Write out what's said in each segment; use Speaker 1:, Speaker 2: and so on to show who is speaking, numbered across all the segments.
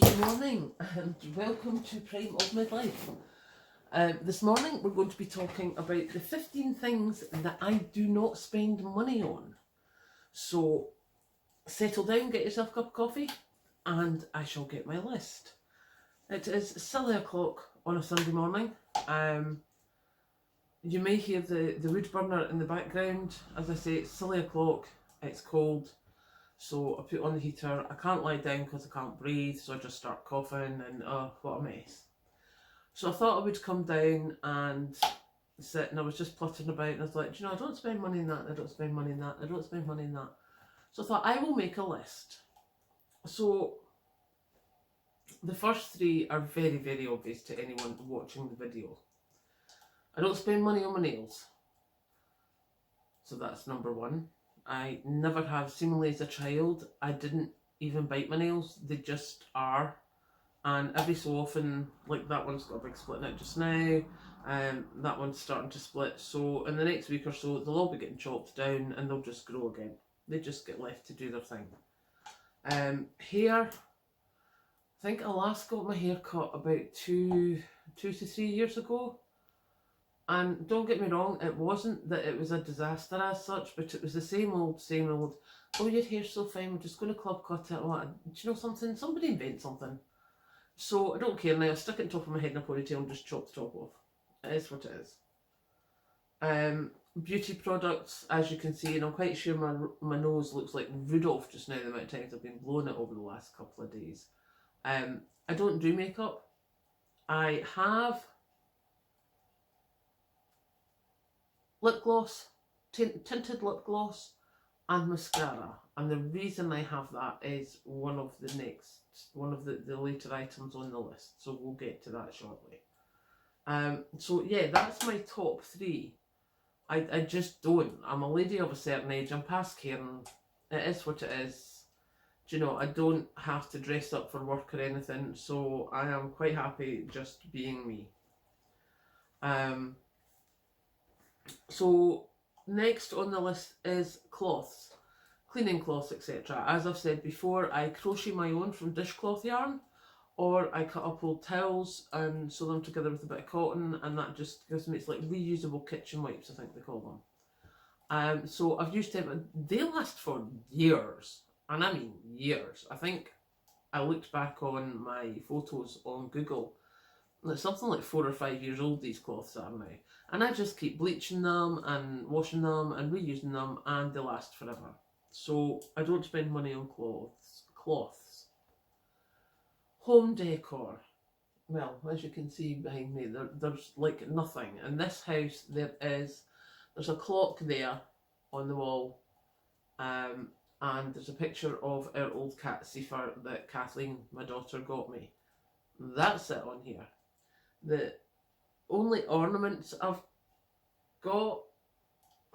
Speaker 1: Good morning and welcome to Prime of Midlife. This morning we're going to be talking about the 15 things that I do not spend money on. So settle down, get yourself a cup of coffee and I shall get my list. It is silly o'clock on a Sunday morning. You may hear the wood burner in the background. As I say, it's silly o'clock, it's cold. So I put on the heater. I can't lie down because I can't breathe, so I just start coughing and what a mess. So I thought I would come down and sit, and I was just pluttering about and I was like, you know, I don't spend money on that, I don't spend money on that, I don't spend money on that. So I thought I will make a list. So the first three are very, very obvious to anyone watching the video. I don't spend money on my nails. So that's number one. I never have. Seemingly as a child, I didn't even bite my nails. They just are. And every so often, like that one's got a big split in it just now, that one's starting to split. So in the next week or so, they'll all be getting chopped down and they'll just grow again. They just get left to do their thing. Hair, I think I last got my hair cut about two to 3 years ago. And don't get me wrong, it wasn't that it was a disaster as such, but it was the same old, oh, your hair's so fine, we're just going to club cut it. Do you know something? Somebody invent something. So I don't care now, I stick it on top of my head in a ponytail and just chop the top off. It is what it is. Beauty products, as you can see, and I'm quite sure my nose looks like Rudolph just now, the amount of times I've been blowing it over the last couple of days. I don't do makeup. I have lip gloss, tinted lip gloss and mascara, and the reason I have that is one of the later items on the list, so we'll get to that shortly. So yeah, that's my top three. I just don't. I'm a lady of a certain age, I'm past caring, it is what it is. Do you know, I don't have to dress up for work or anything, so I am quite happy just being me. So next on the list is cloths, cleaning cloths, etc. As I've said before, I crochet my own from dishcloth yarn, or I cut up old towels and sew them together with a bit of cotton, and that just gives me, it's like reusable kitchen wipes, I think they call them. So I've used them, they last for years, and I mean years. I think I looked back on my photos on Google, it's something like 4 or 5 years old these cloths are now. And I just keep bleaching them and washing them and reusing them, and they last forever. So I don't spend money on cloths. Home decor. Well, as you can see behind me, there's like nothing. In this house there's a clock there on the wall, and there's a picture of our old cat Seafer that Kathleen, my daughter, got me. That's it on here. The only ornaments I've got,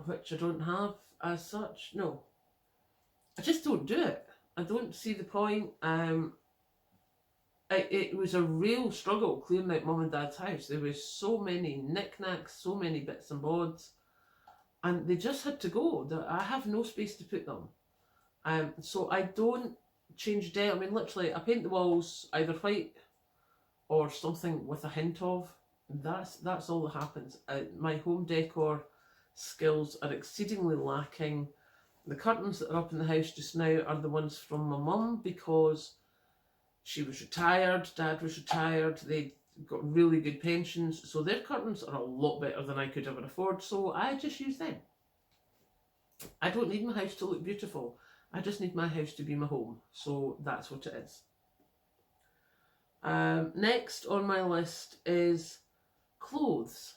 Speaker 1: which I don't have as such, no, I just don't do it. I don't see the point. It was a real struggle clearing out Mum and Dad's house. There was so many knickknacks, so many bits and bobs, and they just had to go. I have no space to put them. So I don't change I mean, literally, I paint the walls either white or something with a hint of. That's all that happens. My home decor skills are exceedingly lacking. The curtains that are up in the house just now are the ones from my mum, because she was retired, Dad was retired, they got really good pensions, so their curtains are a lot better than I could ever afford, so I just use them. I don't need my house to look beautiful, I just need my house to be my home, so that's what it is. Next on my list is clothes.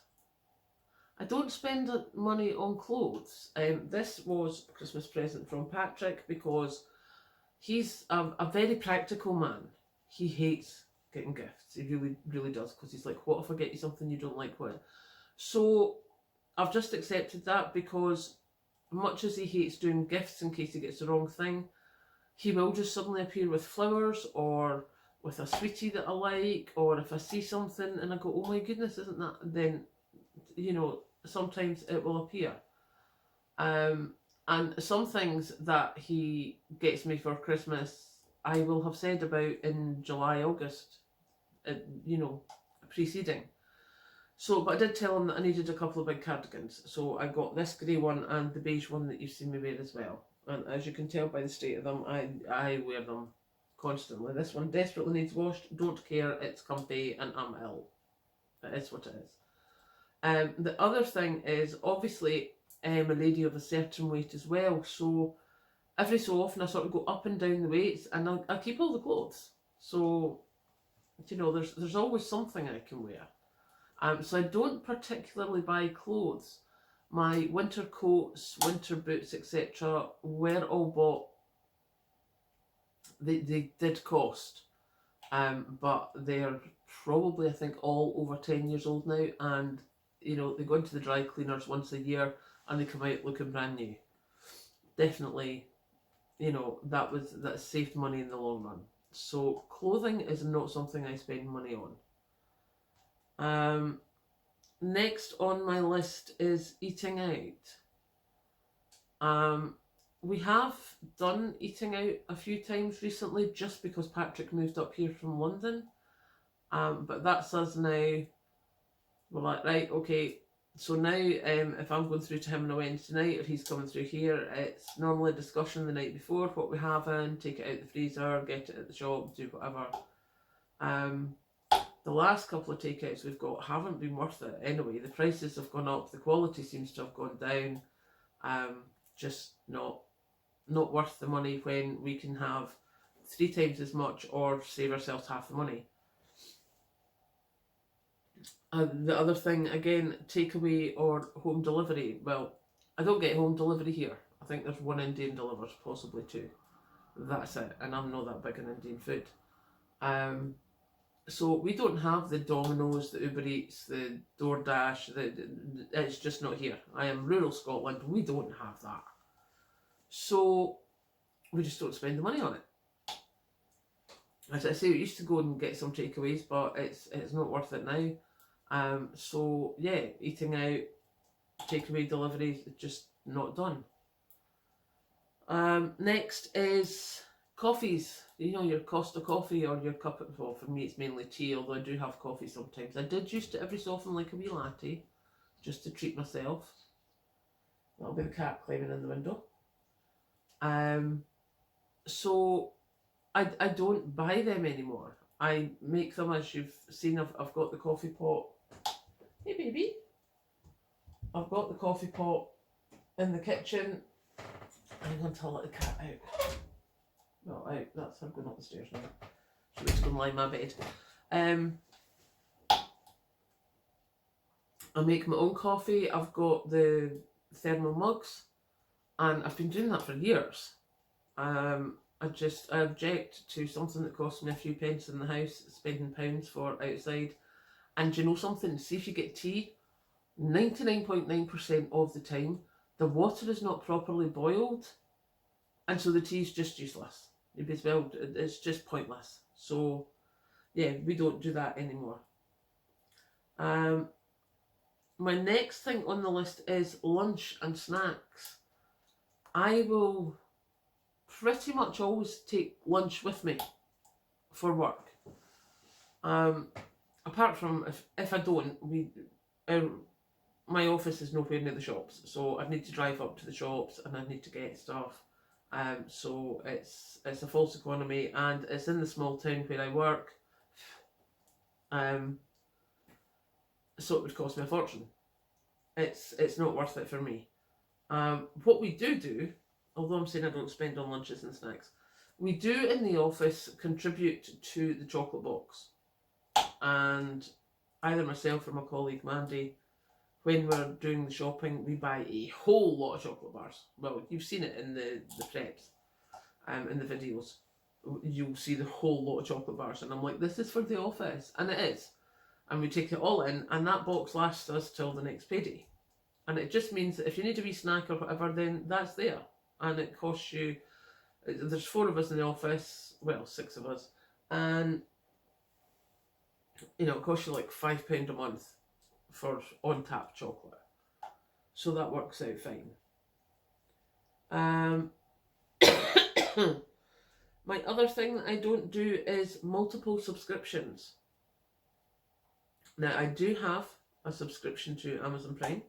Speaker 1: I don't spend money on clothes. This was a Christmas present from Patrick, because he's a very practical man. He hates getting gifts. He really, really does, because he's like, what if I get you something you don't like? What? So I've just accepted that, because much as he hates doing gifts in case he gets the wrong thing, he will just suddenly appear with flowers or with a sweetie that I like, or if I see something and I go, oh my goodness, isn't that, then, you know, sometimes it will appear. And some things that he gets me for Christmas I will have said about in July, August, you know, preceding. So, but I did tell him that I needed a couple of big cardigans. So I got this grey one and the beige one that you've seen me wear as well. And as you can tell by the state of them, I wear them constantly. This one desperately needs washed. Don't care, it's comfy and I'm ill. It is what it is. The other thing is, obviously, I'm a lady of a certain weight as well. So every so often I sort of go up and down the weights and I keep all the clothes. So, you know, there's always something I can wear. So I don't particularly buy clothes. My winter coats, winter boots, etc. were all bought. They did cost, but they're probably, I think, all over 10 years old now, and you know, they go into the dry cleaners once a year and they come out looking brand new. Definitely, you know, that saved money in the long run. So clothing is not something I spend money on. Next on my list is eating out. We have done eating out a few times recently just because Patrick moved up here from London. But that's us now. We're like, right, okay, so now if I'm going through to him on a Wednesday night or he's coming through here, it's normally a discussion the night before, what we have in, take it out the freezer, get it at the shop, do whatever. The last couple of takeouts we've got haven't been worth it anyway. The prices have gone up, the quality seems to have gone down. Just not worth the money when we can have 3 times as much or save ourselves half the money. The other thing, again, takeaway or home delivery. Well, I don't get home delivery here. I think there's 1 Indian delivers, possibly 2. That's it, and I'm not that big on Indian food. So we don't have the Domino's, the Uber Eats, the DoorDash. It's just not here. I am rural Scotland. We don't have that. So we just don't spend the money on it. As I say, we used to go and get some takeaways, but it's not worth it now. So yeah, eating out, takeaway deliveries, just not done. Next is coffees. You know, your Costa coffee or your cup of, well, for me it's mainly tea, although I do have coffee sometimes. I did used to every so often like a wee latte, just to treat myself. That'll be the cat climbing in the window. So I don't buy them anymore. I make them, as you've seen. I've got the coffee pot. Hey baby. I've got the coffee pot in the kitchen. I'm going to let the cat out. Not out, that's her going up the stairs now. She was going to lie in my bed. I make my own coffee. I've got the thermal mugs, and I've been doing that for years. I object to something that costs me a few pence in the house, spending pounds for outside. And you know something? See, if you get tea, 99.9% of the time, the water is not properly boiled, and so the tea is just useless. It's just pointless. So, yeah, we don't do that anymore. My next thing on the list is lunch and snacks. I will pretty much always take lunch with me for work. Apart from if I don't, my office is nowhere near the shops, so I need to drive up to the shops and I need to get stuff. So it's a false economy, and it's in the small town where I work. So it would cost me a fortune. It's not worth it for me. What we do, although I'm saying I don't spend on lunches and snacks, we do in the office contribute to the chocolate box. And either myself or my colleague Mandy, when we're doing the shopping, we buy a whole lot of chocolate bars. Well, you've seen it in the preps, in the videos. You'll see the whole lot of chocolate bars, and I'm like, this is for the office, and it is. And we take it all in, and that box lasts us till the next payday. And it just means that if you need a wee snack or whatever, then that's there. And it costs you, there's 4 of us in the office, well, 6 of us, and you know, it costs you like £5 a month for on-tap chocolate. So that works out fine. My other thing that I don't do is multiple subscriptions. Now, I do have a subscription to Amazon Prime.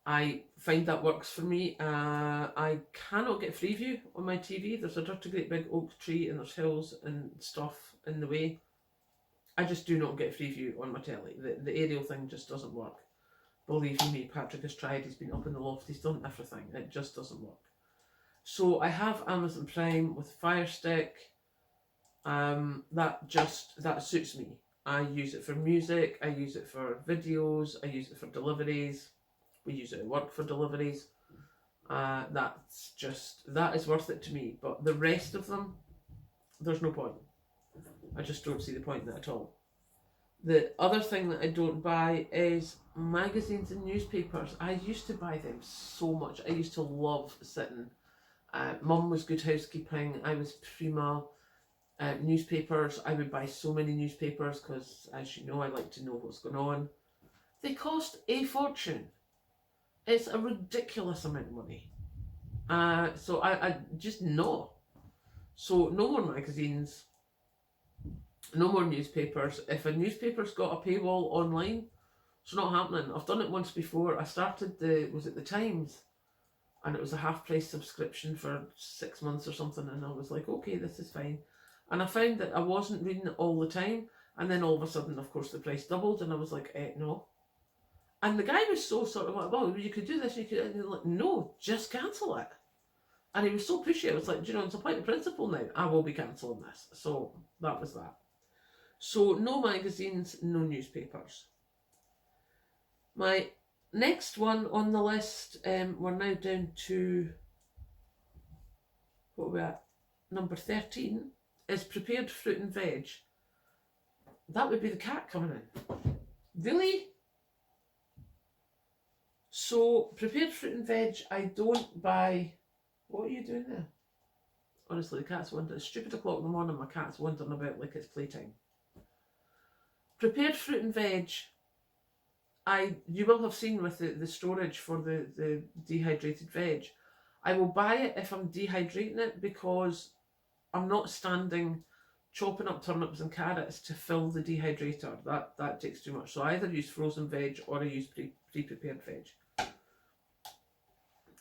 Speaker 1: I find that works for me. I cannot get Freeview on my TV. There's a dirty great big oak tree and there's hills and stuff in the way. I just do not get Freeview on my telly. The aerial thing just doesn't work. Believe you me, Patrick has tried. He's been up in the loft. He's done everything. It just doesn't work. So I have Amazon Prime with Fire Stick. That suits me. I use it for music. I use it for videos. I use it for deliveries. We use it at work for deliveries. That is worth it to me. But the rest of them, there's no point. I just don't see the point in it at all. The other thing that I don't buy is magazines and newspapers. I used to buy them so much. I used to love sitting. Mum was Good Housekeeping. I was Prima. Newspapers. I would buy so many newspapers because, as you know, I like to know what's going on. They cost a fortune. It's a ridiculous amount of money. So I just no. So no more magazines. No more newspapers. If a newspaper's got a paywall online, it's not happening. I've done it once before. I started was it the Times? And it was a half-price subscription for 6 months or something. And I was like, okay, this is fine. And I found that I wasn't reading it all the time. And then all of a sudden, of course, the price doubled. And I was like, no. And the guy was so sort of like, well, you could do this. You could. And he was like, no, just cancel it. And he was so pushy. I was like, it's a point of principle now. I will be cancelling this. So that was that. So no magazines, no newspapers. My next one on the list, we're now down to, what are we at? Number 13 is prepared fruit and veg. That would be the cat coming in. Really? So prepared fruit and veg, I don't buy. What are you doing there? Honestly, the cat's wondering. It's stupid o'clock in the morning, my cat's wandering about like it's playtime. Prepared fruit and veg, you will have seen with the storage for the dehydrated veg. I will buy it if I'm dehydrating it because I'm not standing chopping up turnips and carrots to fill the dehydrator. That takes too much. So I either use frozen veg or I use pre-prepared veg.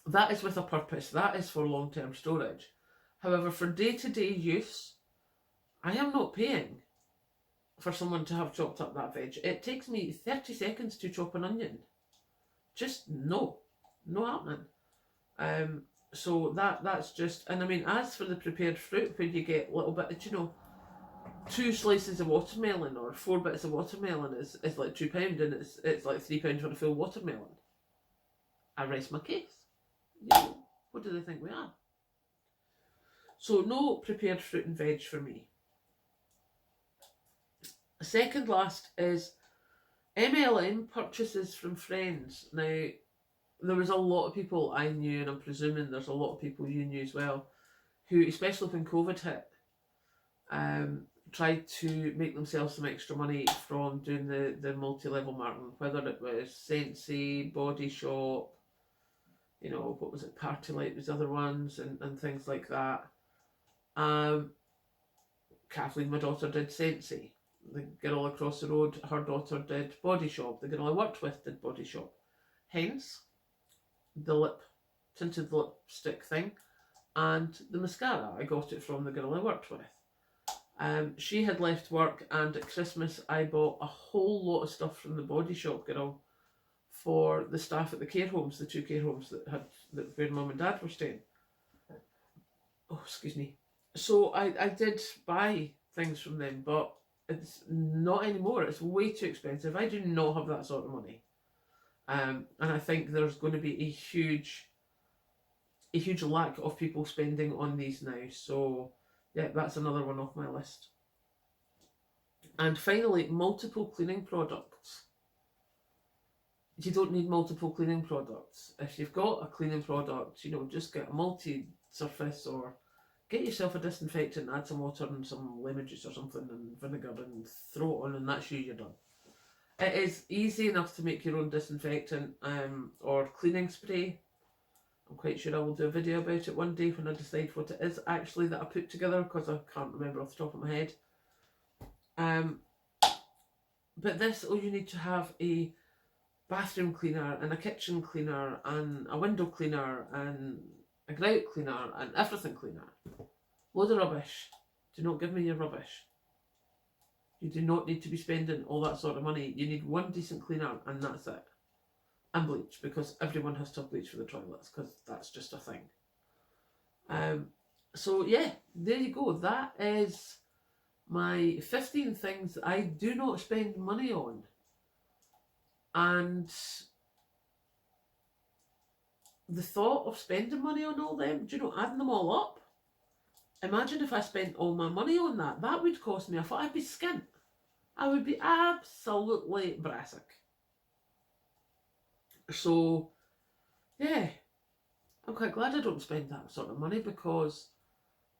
Speaker 1: That is with a purpose. That is for long-term storage. However, for day-to-day use, I am not paying for someone to have chopped up that veg. It takes me 30 seconds to chop an onion. Just no happening. So that's just, and I mean, as for the prepared fruit, where you get a little bit, 2 slices of watermelon or 4 bits of watermelon is like £2, and it's like £3 for a full watermelon. I rest my case. What do they think we are? So no prepared fruit and veg for me. Second last is Mlm Purchases from friends. Now, there was a lot of people I knew, and I'm presuming there's a lot of people you knew as well, who, especially when COVID hit, tried to make themselves some extra money from doing the multi-level marketing, whether it was Scentsy, Body Shop, what was it, Party Light was other ones, and things like that. Kathleen, my daughter, did Scentsy. The girl across the road, her daughter, did Body Shop. The girl I worked with did Body Shop. Hence, the tinted lipstick thing and the mascara. I got it from the girl I worked with. She had left work, and at Christmas I bought a whole lot of stuff from the Body Shop girl for the staff at the care homes, the 2 care homes where Mum and Dad were staying. Oh, excuse me. So I did buy things from them, but it's not anymore. It's way too expensive. I do not have that sort of money. And I think there's going to be a huge lack of people spending on these now. So yeah, that's another one off my list. And finally, multiple cleaning products. You don't need multiple cleaning products. If you've got a cleaning product, just get a multi-surface or get yourself a disinfectant, add some water and some lemon juice or something and vinegar and throw it on, and that's you're done. It is easy enough to make your own disinfectant or cleaning spray. I'm quite sure I will do a video about it one day when I decide what it is actually that I put together, because I can't remember off the top of my head. But this, oh, you need to have a bathroom cleaner and a kitchen cleaner and a window cleaner and a grout cleaner and everything cleaner. Load of rubbish. Do not give me your rubbish. You do not need to be spending all that sort of money. You need one decent cleaner and that's it. And bleach, because everyone has to have bleach for the toilets, because that's just a thing. So yeah, there you go. That is my 15 things that I do not spend money on. And the thought of spending money on all them, do you know, adding them all up, imagine if I spent all my money on that. That would cost me, I thought I'd be skint. I would be absolutely brassic. So, yeah, I'm quite glad I don't spend that sort of money, because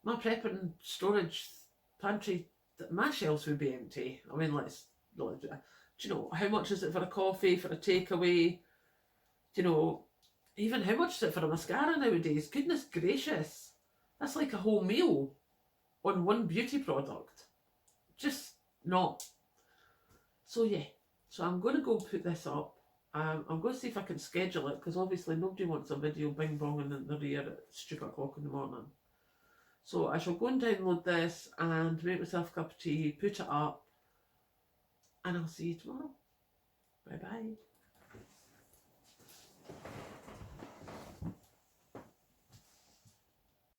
Speaker 1: my prepping storage pantry, my shelves would be empty. I mean, do you know, how much is it for a coffee, for a takeaway? Do you know, even how much is it for a mascara nowadays? Goodness gracious. That's like a whole meal on one beauty product. Just not. So yeah, so I'm going to go put this up. I'm going to see if I can schedule it, because obviously nobody wants a video bing bonging in their ear at stupid o'clock in the morning. So I shall go and download this and make myself a cup of tea, put it up, and I'll see you tomorrow. Bye bye.